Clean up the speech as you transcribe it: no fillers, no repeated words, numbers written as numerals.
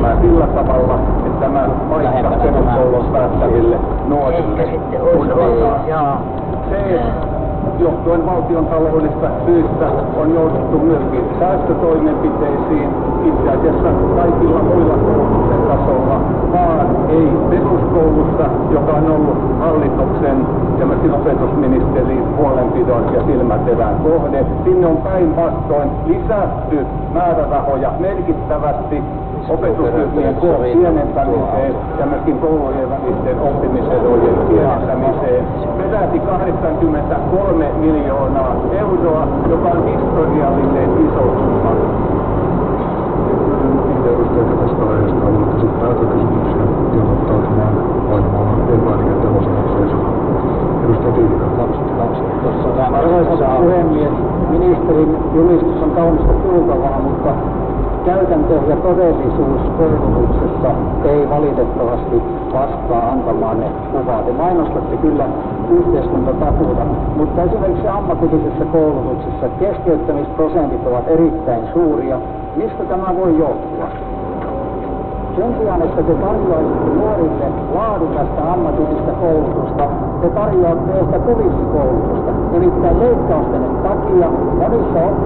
kehittämään sillä tavalla, että tämä paikka peruskoulun päättäville nuorille turvataan. Se, johtuen valtiontaloudellisista syistä on jouduttu myöskin säästötoimenpiteisiin itse asiassa kaikilla muilla koulutuksen tasolla, vaan ei peruskoulussa, joka on ollut hallituksen ja myöskin opetusministerin huolenpidon ja silmäterän kohde. Sinne on päinvastoin lisätty määrärahoja merkittävästi opetusryhmien koon pienentämiseen ja myöskin koulujen välisten oppimiserojen pienentämiseen. Peräti 83 miljoonaa euroa, joka on historiallisen iso summa. Niitä edustajia tästä aiheesta haluatte esittää kysymyksiä ilmoittautumaan painamalla e-painikettä vasemmaksi. Edustaja Tiilikainen. Arvoisa puhemies, ministerin julistus on kaunista kuultavaa, mutta käytäntö ja todellisuus koulutuksessa ei valitettavasti vastaa antamaanne kuvaa. Te mainostatte kyllä yhteiskuntatakuuta, mutta esimerkiksi ammatillisessa koulutuksessa keskeyttämisprosentit ovat erittäin suuria. Mistä tämä voi johtua? Sen sijaan, että te tarjoaisitte nuorille laadukasta ammatillista koulutusta, te tarjoatte ehkä kulissikoulutusta. Nimittäin leikkausten takia monissa